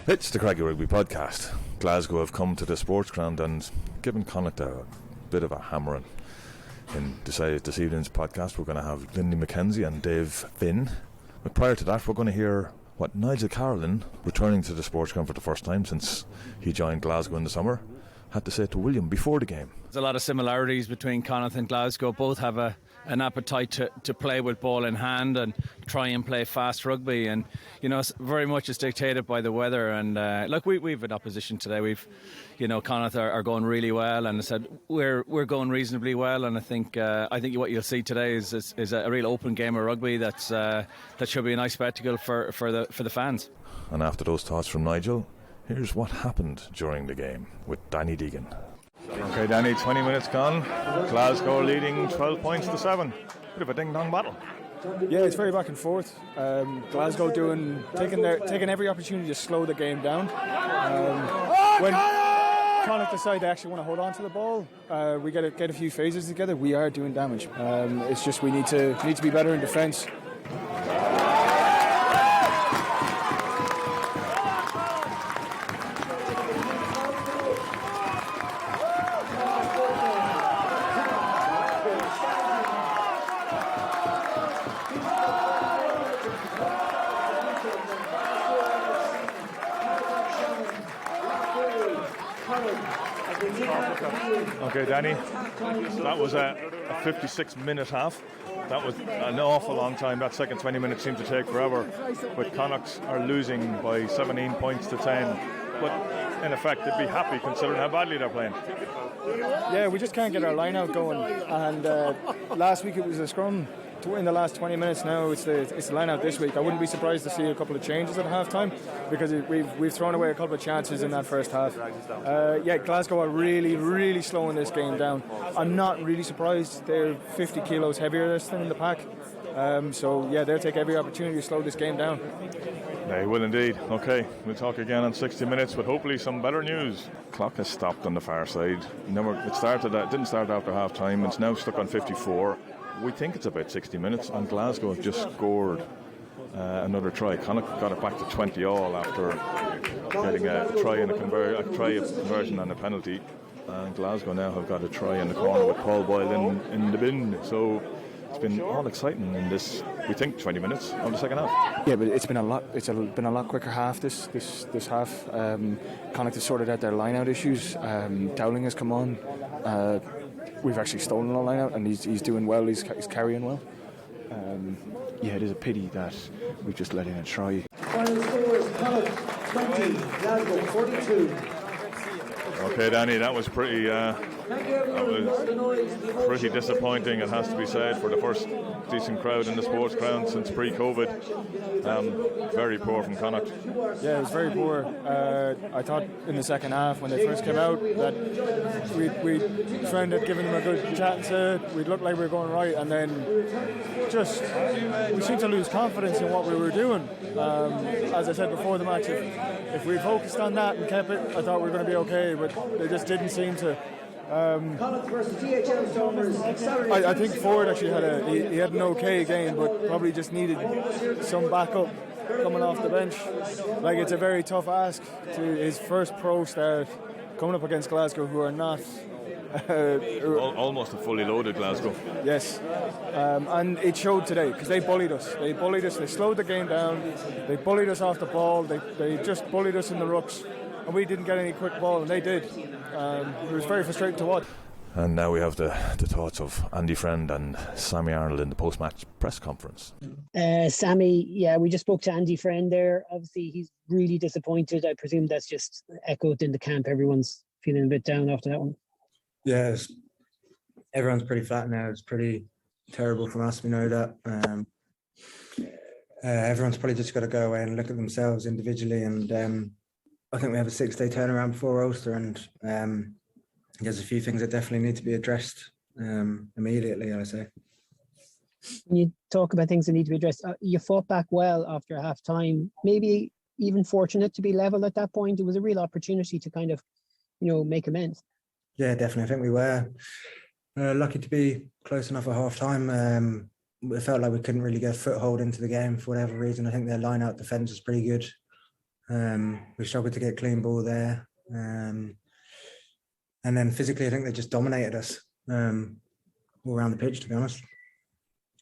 It's the Craggy Rugby podcast. Glasgow have come to the sports ground and given Connacht a bit of a hammering. In this evening's podcast, we're going to have Linley, MacKenzie and Dave Finn. But prior to that, we're going to hear what Nigel Carolan, returning to the sports ground for the first time since he joined Glasgow in the summer, had to say to William before the game. There's a lot of similarities between Connacht and Glasgow. Both have an appetite to play with ball in hand and try and play fast rugby, and very much is dictated by the weather. And we've an opposition today. Connacht are going really well, and I said we're going reasonably well. And I think what you'll see today is a real open game of rugby that should be a nice spectacle for the fans. And after those thoughts from Nigel, here's what happened during the game with Danny Deegan. Okay, Danny, 20 minutes gone. Glasgow leading 12 points to 7. Bit of a ding-dong battle. Yeah, it's very back and forth. Glasgow taking every opportunity to slow the game down. When Connacht decide they actually want to hold on to the ball, we get a few phases together. We are doing damage. It's just we need to be better in defence. Okay, Danny, that was a 56-minute half. That was an awful long time. That second 20 minutes seemed to take forever. But Connacht are losing by 17 points to 10. But in effect, they'd be happy considering how badly they're playing. Yeah, we just can't get our line out going. And last week it was a scrum. In the last 20 minutes now, it's the line out this week. I wouldn't be surprised to see a couple of changes at half time because we've thrown away a couple of chances in that first half. Glasgow are really slowing this game down. I'm not really surprised. They're 50 kilos heavier than in the pack. They'll take every opportunity to slow this game down. They will indeed. Okay, we'll talk again on 60 minutes with hopefully some better news. Clock has stopped on the far side. It didn't start after half time. It's now stuck on 54. We think it's about 60 minutes, and Glasgow have just scored another try. Connacht got it back to 20-all after getting a try and a conversion and a penalty. And Glasgow now have got a try in the corner with Paul Boyle in the bin. So it's been all exciting in this, we think, 20 minutes of the second half. Yeah, but it's been a lot quicker half this half. Connacht has sorted out their line-out issues. Dowling has come on. We've actually stolen a line out, and he's doing well. He's carrying well. It is a pity that we've just let in a try. Final score is Connacht 20, Glasgow 42. Okay, Danny, that was pretty disappointing, it has to be said, for the first decent crowd in the sports ground since pre-COVID. Very poor from Connacht. Yeah, it was very poor. I thought in the second half when they first came out that we found that giving them a good chance, we'd look like we were going right, and then we seemed to lose confidence in what we were doing. As I said before the match, if we focused on that and kept it, I thought we were going to be okay, but they just didn't seem to. I think Ford actually had an okay game, but probably just needed some backup coming off the bench. Like, it's a very tough ask to his first pro start coming up against Glasgow, who are not almost a fully loaded Glasgow. Yes, and it showed today because they bullied us. They slowed the game down. They bullied us off the ball. They just bullied us in the rucks, and we didn't get any quick ball, and they did. It was very frustrating to watch. And now we have the thoughts of Andy Friend and Sammy Arnold in the post-match press conference. Sammy, we just spoke to Andy Friend there. Obviously, he's really disappointed. I presume that's just echoed in the camp. Everyone's feeling a bit down after that one. Yeah, everyone's pretty flat now. It's pretty terrible from us. We know that. Everyone's probably just got to go away and look at themselves individually. And I think we have a 6-day turnaround before Ulster, and there's a few things that definitely need to be addressed immediately, I say. When you talk about things that need to be addressed, you fought back well after half time. Maybe even fortunate to be level at that point? It was a real opportunity to kind of, make amends. Yeah, definitely. I think we were lucky to be close enough at half time. It felt like we couldn't really get a foothold into the game for whatever reason. I think their line-out defence was pretty good. We struggled to get clean ball there. And then physically, I think they just dominated us all around the pitch, to be honest.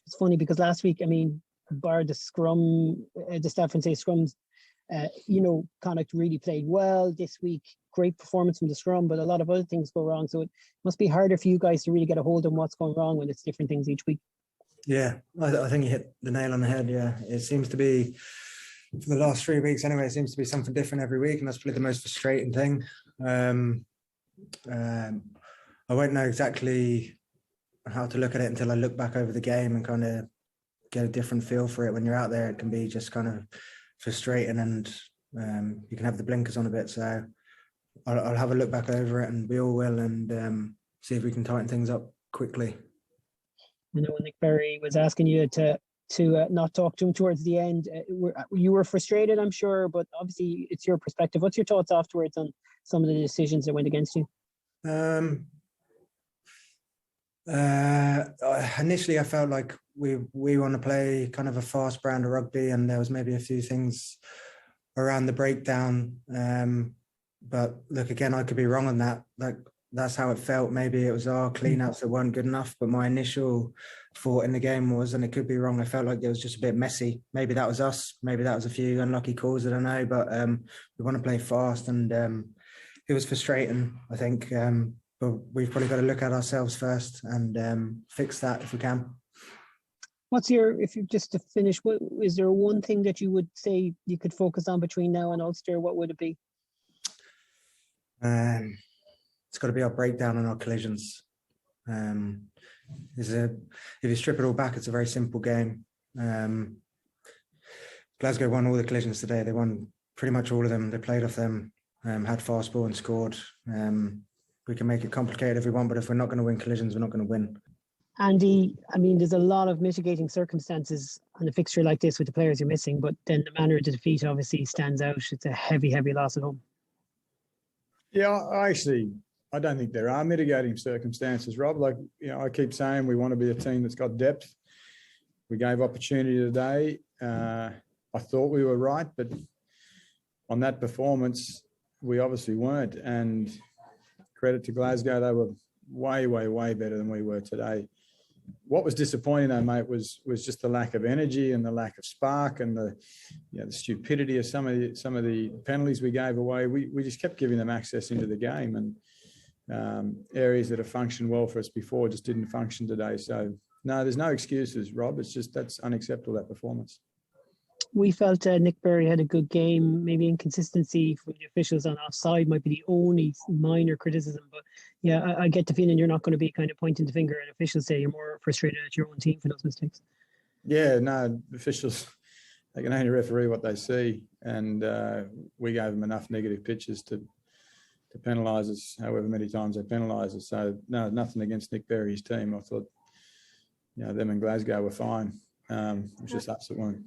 It's funny because last week, bar the scrum, the Stafford say scrums, Connacht really played well. This week, great performance from the scrum, but a lot of other things go wrong. So it must be harder for you guys to really get a hold on what's going wrong when it's different things each week. Yeah, I think you hit the nail on the head. Yeah, it seems to be, for the last 3 weeks anyway, it seems to be something different every week, and that's probably the most frustrating thing. I won't know exactly how to look at it until I look back over the game and kind of get a different feel for it. When you're out there, it can be just kind of frustrating, and you can have the blinkers on a bit. So I'll have a look back over it, and we all will, and see if we can tighten things up quickly. I know Nick Berry was asking you to not talk to him towards the end. You were frustrated, I'm sure, but obviously it's your perspective. What's your thoughts afterwards on some of the decisions that went against you? Initially, I felt like we want to play kind of a fast brand of rugby, and there was maybe a few things around the breakdown. But look, again, I could be wrong on that. Like, that's how it felt. Maybe it was our clean-outs that weren't good enough. But my initial thought in the game was, and it could be wrong, I felt like it was just a bit messy. Maybe that was us. Maybe that was a few unlucky calls, I don't know. But we want to play fast, and it was frustrating, I think. But we've probably got to look at ourselves first and fix that if we can. If you just to finish, is there one thing that you would say you could focus on between now and Ulster? What would it be? It's got to be our breakdown and our collisions. If you strip it all back, it's a very simple game. Glasgow won all the collisions today. They won pretty much all of them. They played off them, had fast ball and scored. We can make it complicated if we want, but if we're not going to win collisions, we're not going to win. Andy, there's a lot of mitigating circumstances on a fixture like this with the players you're missing, but then the manner of the defeat obviously stands out. It's a heavy, heavy loss at home. Yeah, I don't think there are mitigating circumstances, Rob. I keep saying we want to be a team that's got depth. We gave opportunity today. I thought we were right, but on that performance, we obviously weren't. And credit to Glasgow, they were way, way, way better than we were today. What was disappointing, though, mate, was just the lack of energy and the lack of spark and the stupidity of some of the penalties we gave away. We just kept giving them access into the game, and areas that have functioned well for us before just didn't function today. So no, there's no excuses, Rob. It's just that's unacceptable, that performance. We felt Nick Berry had a good game. Maybe inconsistency from the officials on offside might be the only minor criticism. But yeah, I get the feeling you're not going to be kind of pointing the finger at officials. Say you're more frustrated at your own team for those mistakes. Yeah, no, officials, they can only referee what they see, and we gave them enough negative pitches to penalise us however many times they penalise us. So no, nothing against Nick Berry's team. I thought, them and Glasgow were fine. It was just us that weren't.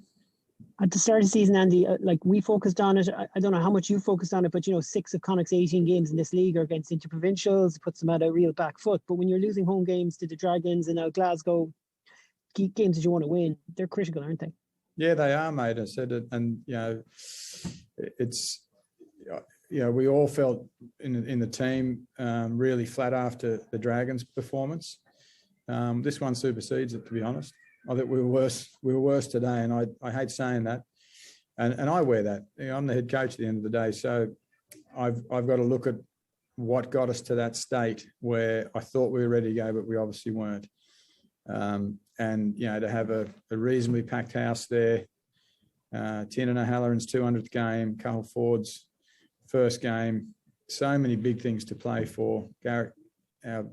At the start of the season, Andy, we focused on it. I don't know how much you focused on it, but 6 of Connacht's 18 games in this league are against interprovincials. It puts them at a real back foot. But when you're losing home games to the Dragons and now Glasgow, games that you want to win, they're critical, aren't they? Yeah, they are, mate. I said it, and it's we all felt in the team really flat after the Dragons' performance. This one supersedes it, to be honest. I think we were worse today, and I hate saying that, and I wear that. I'm the head coach at the end of the day, so I've got to look at what got us to that state where I thought we were ready to go, but we obviously weren't. And to have a reasonably packed house there, Tiernan O'Halloran's 200th game, Carl Ford's first game, so many big things to play for. Garrett, our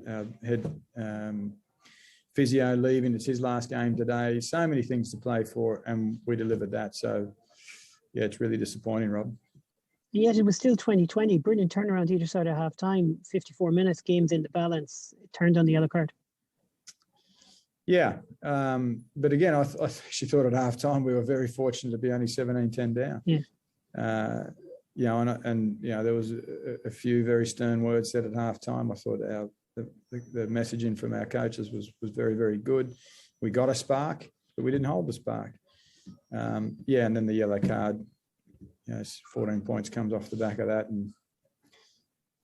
head physio, leaving, it's his last game today. So many things to play for, and we delivered that. So, yeah, it's really disappointing, Rob. Yet it was still 2020. Brilliant turnaround either side of half time. 54 minutes, games in the balance. It turned on the yellow card. Yeah. But again, I actually thought at half time we were very fortunate to be only 17-10 down. Yeah. You know, and you know, there was a few very stern words said at halftime. I thought the messaging from our coaches was very, very good. We got a spark, but we didn't hold the spark. And then the yellow card, you know, 14 points comes off the back of that, and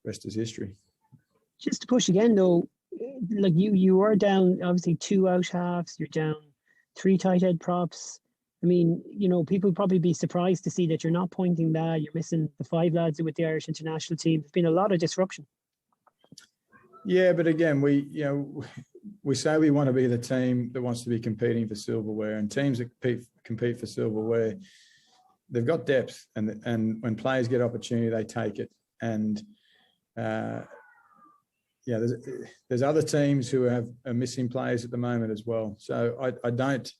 the rest is history. Just to push again, though, like you are down, obviously 2 out halves, you're down 3 tight head props. I mean, you know, people would probably be surprised to see that you're not pointing that. You're missing the 5 lads with the Irish international team. There's been a lot of disruption. Yeah, but again, we say we want to be the team that wants to be competing for silverware, and teams that compete for silverware, they've got depth, and when players get opportunity, they take it. And there's other teams who are missing players at the moment as well. So I don't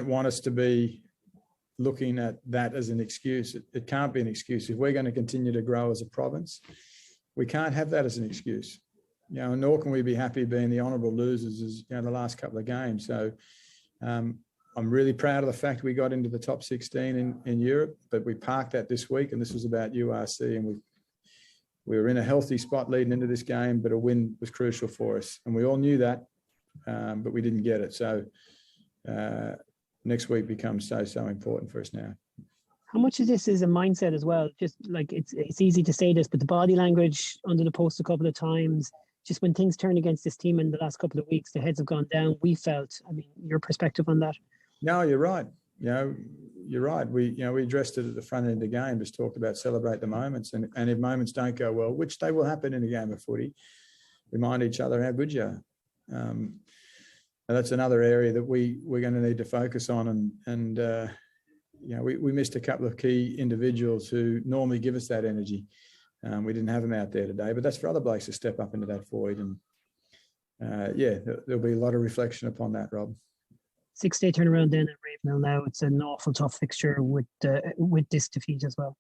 want us to be looking at that as an excuse. It can't be an excuse. If we're going to continue to grow as a province, we can't have that as an excuse. You know, nor can we be happy being the honourable losers as, you know, the last couple of games. So I'm really proud of the fact we got into the top 16 in Europe, but we parked that this week, and this was about URC, and we were in a healthy spot leading into this game, but a win was crucial for us. And we all knew that, but we didn't get it. So next week becomes so important for us now. How much of this is a mindset as well? Just like it's easy to say this, but the body language under the post a couple of times, just when things turn against this team in the last couple of weeks, the heads have gone down. We felt, I mean, your perspective on that? No, you're right. You know, you're right. We addressed it at the front end of the game, just talked about celebrate the moments. And if moments don't go well, which they will happen in a game of footy, remind each other how good you are. And that's another area that we're going to need to focus on. And you know, we missed a couple of key individuals who normally give us that energy. We didn't have them out there today, but that's for other blokes to step up into that void. And there'll be a lot of reflection upon that, Rob. 6-day turnaround then at Ravenhill now. It's an awful tough fixture with this defeat as well.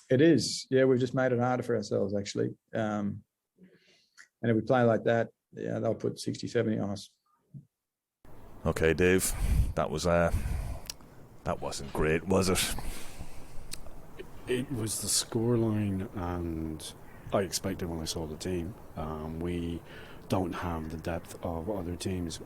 It is. Yeah, we've just made it harder for ourselves, actually. And if we play like that, yeah, they'll put 60, 70 on us. Okay, Dave, that wasn't great, was it? It was the scoreline, and I expected when I saw the team. We don't have the depth of other teams.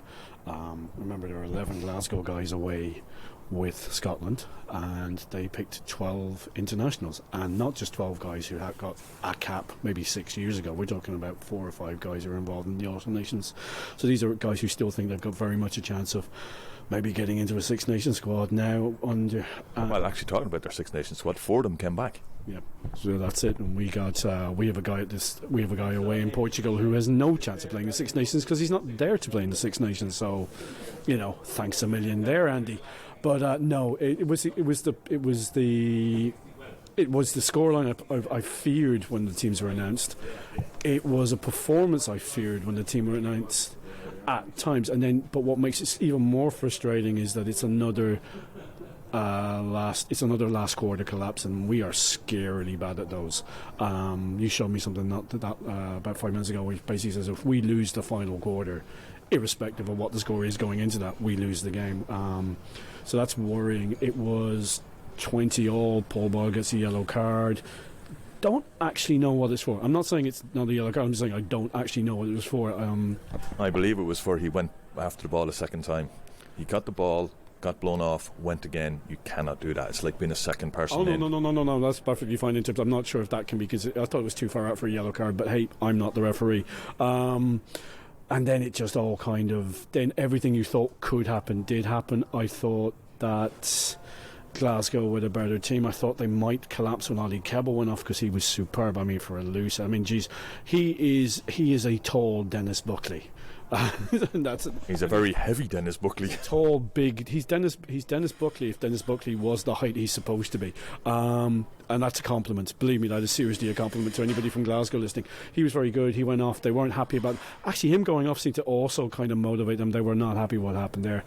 Remember, there were 11 Glasgow guys away with Scotland, and they picked 12 internationals, and not just 12 guys who had got a cap maybe 6 years ago. We're talking about 4 or 5 guys who are involved in the Autumn Nations. So these are guys who still think they've got very much a chance of maybe getting into a Six Nations squad now. Well, actually, talking about their Six Nations squad, 4 of them came back. Yeah, so that's it. And we have a guy away in Portugal who has no chance of playing the Six Nations because he's not there to play in the Six Nations. So, you know, thanks a million there, Andy. But no, it was the scoreline I feared when the teams were announced. It was a performance I feared when the team were announced at times. But what makes it even more frustrating is that it's another last quarter collapse, and we are scarily bad at those. You showed me something about 5 minutes ago, which basically says if we lose the final quarter, irrespective of what the score is going into that, we lose the game. So that's worrying. It was 20-all. Paul Boyle gets a yellow card. Don't actually know what it's for. I'm not saying it's not a yellow card. I'm just saying I don't actually know what it was for. I believe it was for he went after the ball a second time. He got the ball, got blown off, went again. You cannot do that. It's like being a second person. Oh, no. That's perfectly fine in terms. I'm not sure if that can be, because I thought it was too far out for a yellow card, but hey, I'm not the referee. And then it just all then everything you thought could happen did happen. I thought that Glasgow were a better team. I thought they might collapse when Ali Kebble went off because he was superb. I mean, for a loose. I mean, geez, he is a tall Dennis Buckley. He's a very heavy Dennis Buckley. Tall, big. He's Dennis Buckley if Dennis Buckley was the height he's supposed to be. And that's a compliment. Believe me, that is seriously a compliment to anybody from Glasgow listening. He was very good. He went off. They weren't happy about. Actually, him going off seemed to also kind of motivate them. They were not happy what happened there.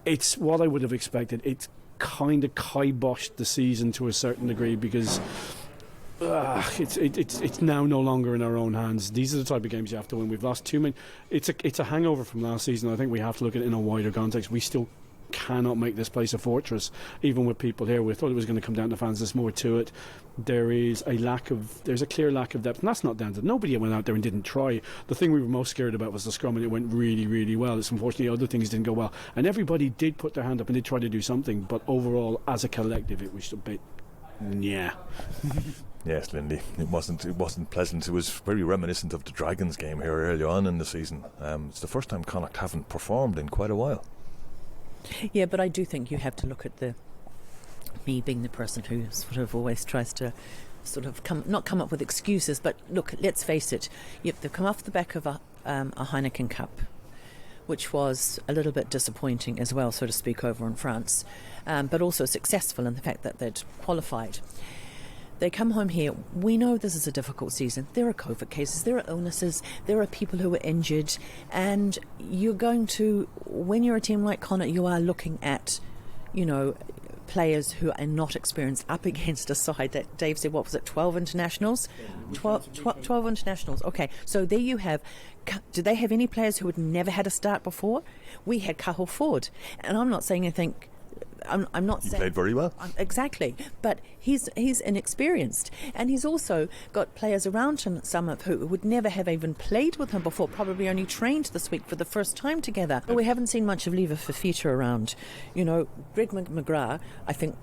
It's what I would have expected. It's kind of kiboshed the season to a certain degree because it's now no longer in our own hands. These are the type of games you have to win. We've lost too many. It's a hangover from last season. I think we have to look at it in a wider context. We still cannot make this place a fortress. Even with people here, we thought it was going to come down to fans. There's more to it. There's a clear lack of depth, and that's not down to nobody went out there and didn't try. The thing we were most scared about was the scrum, and it went really, really well. It's unfortunately other things didn't go well, and everybody did put their hand up and did try to do something, but overall, as a collective, it was a bit, yeah. Yes, Linley, it wasn't pleasant. It was very reminiscent of the Dragons game here early on in the season. It's the first time Connacht haven't performed in quite a while. Yeah, but I do think you have to look at me being the person who sort of always tries to sort of not come up with excuses, but look, let's face it, they've come off the back of a Heineken Cup, which was a little bit disappointing as well, so to speak, over in France, but also successful in the fact that they'd qualified. They come home here. We know this is a difficult season. There are COVID cases, there are illnesses, there are people who are injured, and you're going to, when you're a team like Connacht, you are looking at, players who are not experienced up against a side that Dave said, what was it, 12 internationals? 12 internationals. Okay, so there you have. Do they have any players who had never had a start before? We had Cathal Ford, and I'm not saying anything. I'm not saying... He played very well. Exactly. But he's inexperienced. And he's also got players around him, some of who would never have even played with him before, probably only trained this week for the first time together. But we haven't seen much of Lever Fafita around. Greg McGrath, I think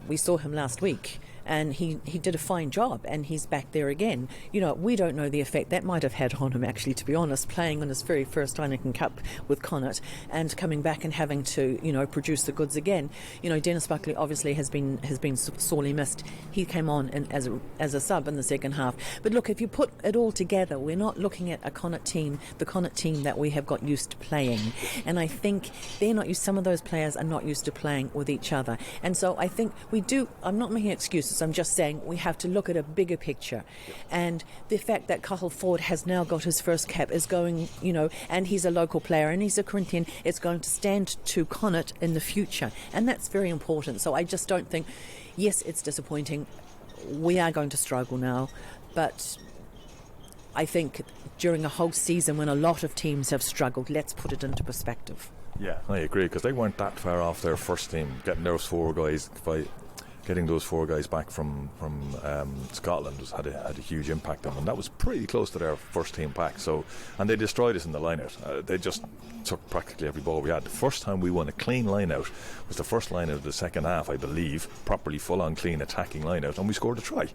we saw him last week, and he did a fine job, and he's back there again. We don't know the effect that might have had on him, actually, to be honest, playing on his very first Heineken Cup with Connacht and coming back and having to, produce the goods again. Dennis Buckley obviously has been sorely missed. He came on as a sub in the second half. But look, if you put it all together, we're not looking at the Connacht team that we have got used to playing. And I think some of those players are not used to playing with each other. And so I think we do, I'm not making excuses, I'm just saying we have to look at a bigger picture. And the fact that Cathal Ford has now got his first cap is going, and he's a local player and he's a Corinthian, it's going to stand to Connacht in the future. And that's very important. So I just don't think, yes, it's disappointing. We are going to struggle now. But I think during a whole season when a lot of teams have struggled, let's put it into perspective. Yeah, I agree, because they weren't that far off their first team, getting those four guys back from Scotland had a huge impact on them. That was pretty close to their first team pack. So, and they destroyed us in the line-out. They just took practically every ball we had. The first time we won a clean line-out was the first line-out of the second half, I believe, properly full-on clean attacking line-out, and we scored a try.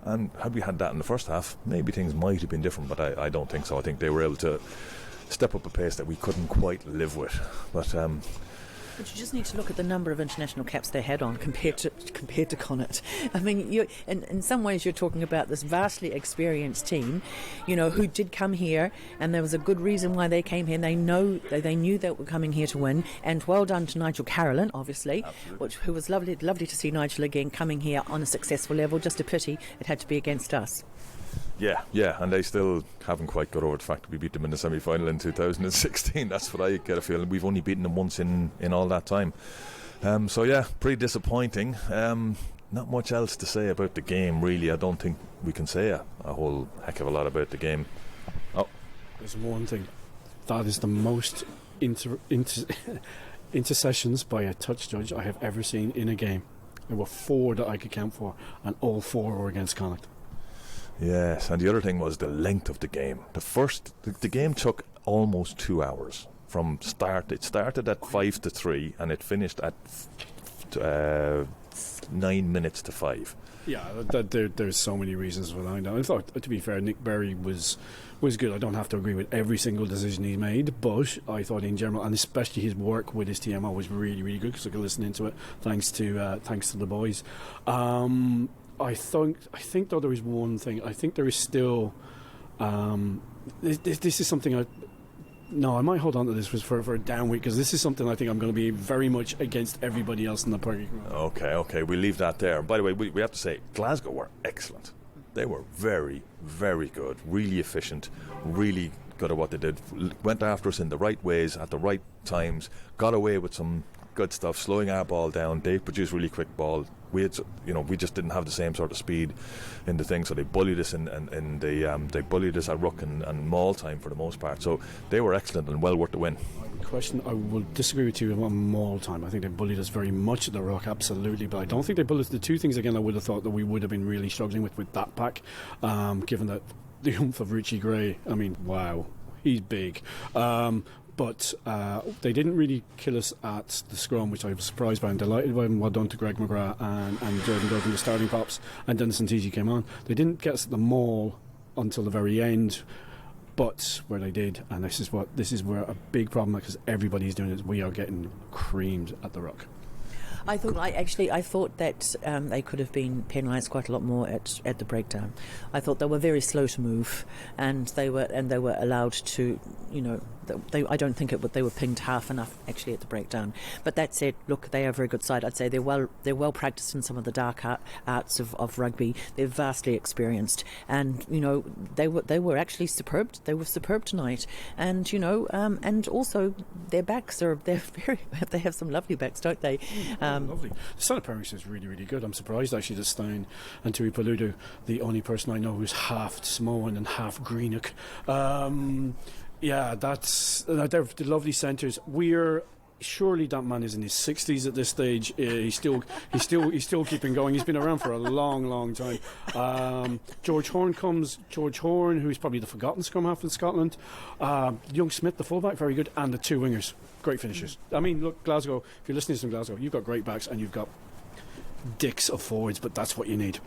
And had we had that in the first half, maybe things might have been different, but I don't think so. I think they were able to step up a pace that we couldn't quite live with. But you just need to look at the number of international caps they had on compared to Connacht. I mean, in some ways you're talking about this vastly experienced team, who did come here, and there was a good reason why they came here. They knew they were coming here to win, and well done to Nigel Carolan, obviously, who was lovely to see Nigel again coming here on a successful level. Just a pity it had to be against us. Yeah, and they still haven't quite got over the fact that we beat them in the semi-final in 2016. That's what I get a feeling. We've only beaten them once in all that time. So yeah, pretty disappointing. Not much else to say about the game, really. I don't think we can say a whole heck of a lot about the game. Oh, there's one thing. That is the most intercessions by a touch judge I have ever seen in a game. There were 4 that I could count for, and all 4 were against Connacht. Yes, and the other thing was the length of the game. The game took almost 2 hours from start. It started at 5-3 and it finished at 9 minutes to 5. Yeah, there's so many reasons for that. I thought, to be fair, Nick Berry was good. I don't have to agree with every single decision he made, but I thought in general, and especially his work with his TMO, was really, really good, because I could listen into it thanks to the boys. I think though there is one thing. I think there is still this is something I might hold on to this for a down week, because this is something I think I'm going to be very much against everybody else in the party. Okay, we'll leave that there. By the way, we have to say Glasgow were excellent. They were very, very good, really efficient, really good at what they did. Went after us in the right ways at the right times, got away with some good stuff, slowing our ball down. They produced really quick ball. We just didn't have the same sort of speed in the thing, so they bullied us they bullied us at ruck and maul time for the most part. So they were excellent and well worth the win. I would question. I will disagree with you on Maul time. I think they bullied us very much at the Rock, absolutely, but I don't think they bullied us. The two things, again, I would have thought that we would have been really struggling with that pack, given that the oomph of Richie Gray, I mean, wow, he's big. But they didn't really kill us at the scrum, which I was surprised by and delighted by. And well done to Greg McGrath and Jordan Duggan, the starting pops, and Dennis Ntiji came on. They didn't get us at the Maul until the very end, but where they did, and this is where a big problem, because everybody's doing it, we are getting creamed at the Rock. I thought that they could have been penalised quite a lot more at the breakdown. I thought they were very slow to move, and they were allowed to, I don't think they were pinged half enough actually at the breakdown. But that said, look, they are a very good side. I'd say they're well practiced in some of the dark arts of rugby. They're vastly experienced, and they were actually superb. They were superb tonight, and and also their backs they have some lovely backs, don't they? Lovely. The centre pairing is really, really good. I'm surprised actually that Stein and Tui Paludu, the only person I know who's half Samoan and half Greenock. Yeah, they're the lovely centres. Surely that man is in his 60s at this stage. He's still keeping going. He's been around for a long, long time. George Horn, who's probably the forgotten scrum half in Scotland. Young Smith, the fullback, very good, and the two wingers, great finishers. I mean, look, Glasgow. If you're listening to Glasgow, you've got great backs and you've got dicks of forwards, but that's what you need.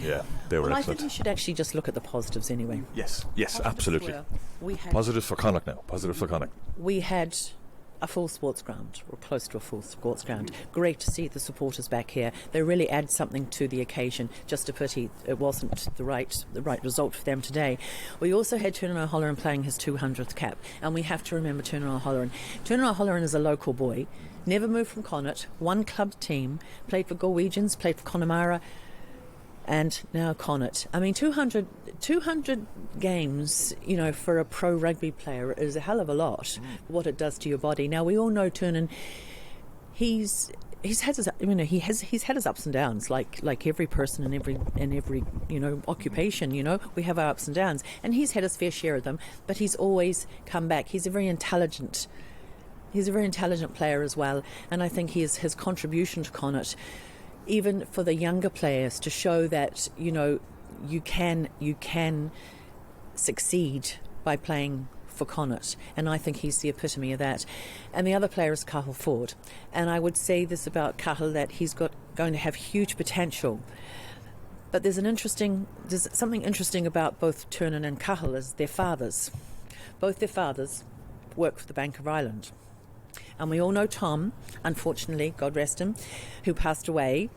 Yeah, they were excellent. I think we should actually just look at the positives anyway. Yes, absolutely. Positives for Connacht now. Positives for Connacht. We had a full sports ground, or close to a full sports ground. Great to see the supporters back here. They really add something to the occasion. Just a pity it wasn't the right result for them today. We also had Tiernan O'Halloran playing his 200th cap, and we have to remember Tiernan O'Halloran. Tiernan O'Halloran is a local boy, never moved from Connacht, one club team, played for Galwegians, played for Connemara, and now Connacht. I mean, 200 games, for a pro rugby player is a hell of a lot. What it does to your body. Now we all know Tiernan. He's had his ups and downs, like every person in every occupation. We have our ups and downs, and he's had his fair share of them. But he's always come back. He's a very intelligent player as well, and I think his contribution to Connacht, even for the younger players, to show that you can succeed by playing for Connacht, and I think he's the epitome of that. And the other player is Cathal Ford, and I would say this about Cathal, that he's going to have huge potential. But there's something interesting about both Tiernan and Cathal, as their fathers. Both their fathers work for the Bank of Ireland. And we all know Tom, unfortunately, God rest him, who passed away.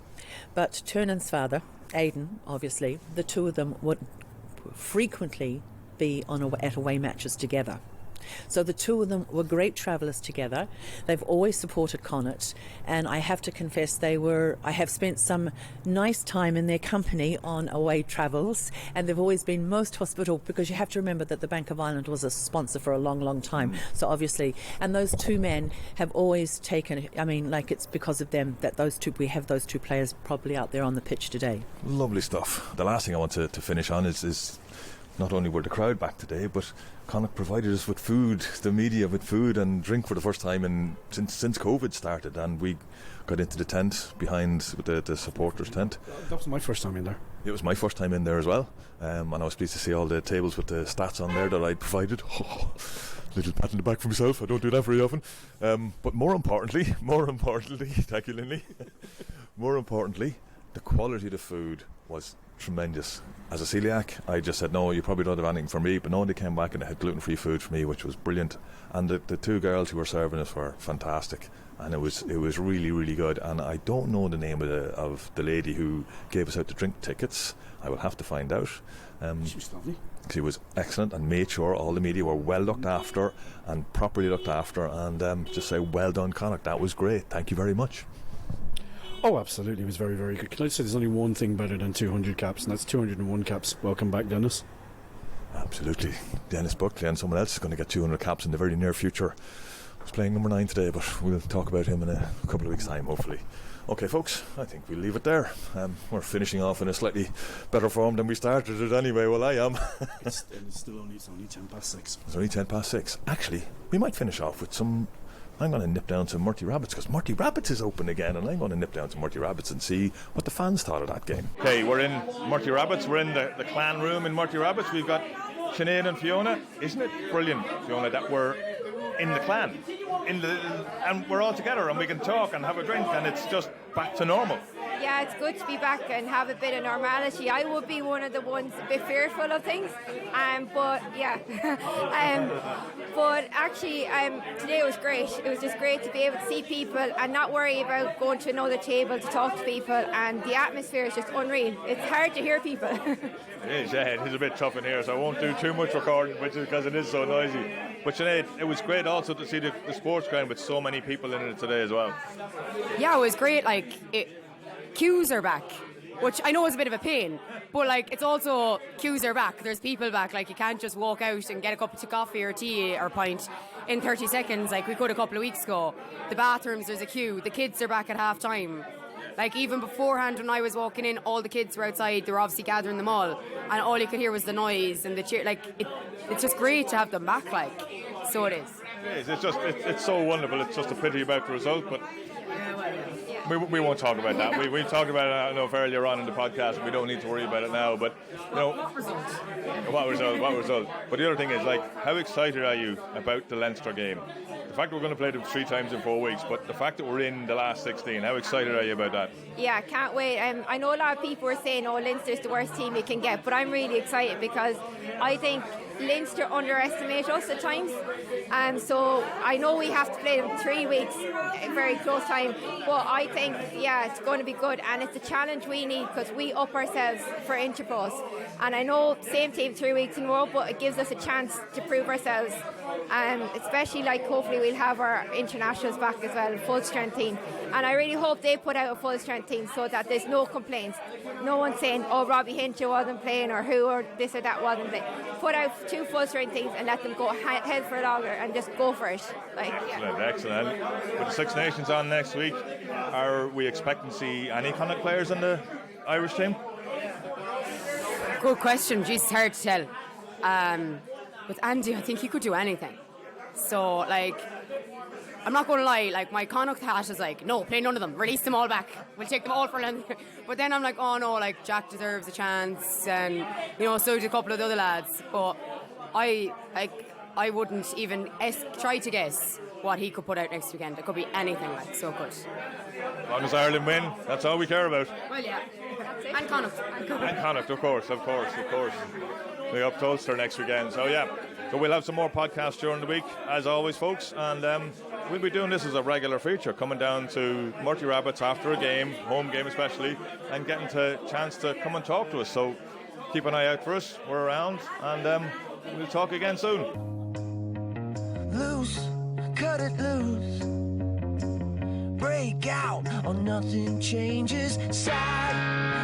But Tiernan's father, Aidan, obviously, the two of them would frequently be at away matches together. So the two of them were great travellers together. They've always supported Connacht, and I have to confess I have spent some nice time in their company on away travels, and they've always been most hospitable, because you have to remember that the Bank of Ireland was a sponsor for a long, long time. So obviously, and those two men have always taken, it's because of them that we have those two players probably out there on the pitch today. Lovely stuff. The last thing I want to finish on is not only were the crowd back today, but Connacht provided us with food, the media with food and drink for the first time since COVID started, and we got into the tent behind the supporters tent. That was my first time in there. It was my first time in there as well, and I was pleased to see all the tables with the stats on there that I provided. Little pat in the back for myself. I don't do that very often. But more importantly, thank you, Linley. More importantly, the quality of the food was tremendous. As a celiac, I just said, no, you probably don't have anything for me, but no, they came back and they had gluten-free food for me, which was brilliant. And the two girls who were serving us were fantastic, and it was really, really good. And I don't know the name of the lady who gave us out the drink tickets. I will have to find out. She was lovely. She was excellent and made sure all the media were well looked after and properly looked after, and just say, well done, Connacht, that was great, thank you very much. Oh, absolutely, it was very, very good. Can I say there's only one thing better than 200 caps, and that's 201 caps. Welcome back, Dennis. Absolutely. Dennis Buckley, and someone else is going to get 200 caps in the very near future. He's playing number 9 today, but we'll talk about him in a couple of weeks' time, hopefully. Okay, folks, I think we'll leave it there. We're finishing off in a slightly better form than we started it anyway. Well, I am. It's only 10 past 6. It's only 10 past 6. Actually, we might finish off with some I'm going to nip down to Murty Rabbitts because Murty Rabbitts is open again, and I'm going to nip down to Murty Rabbitts and see what the fans thought of that game. Okay, we're in Murty Rabbitts. We're in the clan room in Murty Rabbitts. We've got Sinead and Fiona. Isn't it brilliant, Fiona, that we're in the clan, and we're all together and we can talk and have a drink and it's just back to normal? Yeah, it's good to be back and have a bit of normality. I would be one of the ones a bit fearful of things, but yeah. But actually, today was great. It was just great to be able to see people and not worry about going to another table to talk to people, and the atmosphere is just unreal. It's hard to hear people. It is, yeah, it is a bit tough in here, so I won't do too much recording, which is because it is so noisy. But Sinead, it was great also to see the sports ground with so many people in it today as well. Yeah, it was great. Queues are back, which I know is a bit of a pain, but it's also queues are back. There's people back. You can't just walk out and get a cup of coffee or tea or pint in 30 seconds like we could a couple of weeks ago. The bathrooms, there's a queue. The kids are back at half time. Even beforehand when I was walking in, all the kids were outside. They were obviously gathering them all, and all you could hear was the noise and the cheer. It's just great to have them back. So it is. It is. It's so wonderful. It's just a pity about the result, but we won't talk about that. We talked about it enough earlier on in the podcast. We don't need to worry about it now. But what result? But the other thing is, how excited are you about the Leinster game? The fact that we're going to play them 3 times in 4 weeks, but the fact that we're in the last 16, how excited are you about that? Yeah, can't wait. I know a lot of people are saying, Leinster's the worst team you can get, but I'm really excited because I think Leinster underestimate us at times, so I know we have to play them 3 weeks, a very close time, but I think it's going to be good, and it's a challenge we need because we up ourselves for Interpros, and I know same team 3 weeks in a row, but it gives us a chance to prove ourselves, especially hopefully we'll have our internationals back as well, full strength team, and I really hope they put out a full strength team so that there's no complaints, no one saying Robbie Hincha wasn't playing or who or this or that wasn't playing. Put out 2 full strength teams and let them go head for longer and just go for it. Excellent. With the Six Nations on next week, are we expecting to see any Connacht players in the Irish team? Good question. Jeez, it's hard to tell. With Andy, I think he could do anything. So, I'm not going to lie, my Connacht hat is no, play none of them. Release them all back. We'll take them all for Leinster. But then I'm oh no, Jack deserves a chance, and so did a couple of the other lads. But I wouldn't even try to guess what he could put out next weekend. It could be anything so good. As long as Ireland win, that's all we care about. Well, yeah. And Connacht. And Connacht, of course. We up to Ulster next weekend. So we'll have some more podcasts during the week, as always, folks. And we'll be doing this as a regular feature, coming down to Murty Rabbitts after a game, home game especially, and getting a chance to come and talk to us. So keep an eye out for us. We're around, and we'll talk again soon. Loose, cut it loose. Break out or nothing changes. Side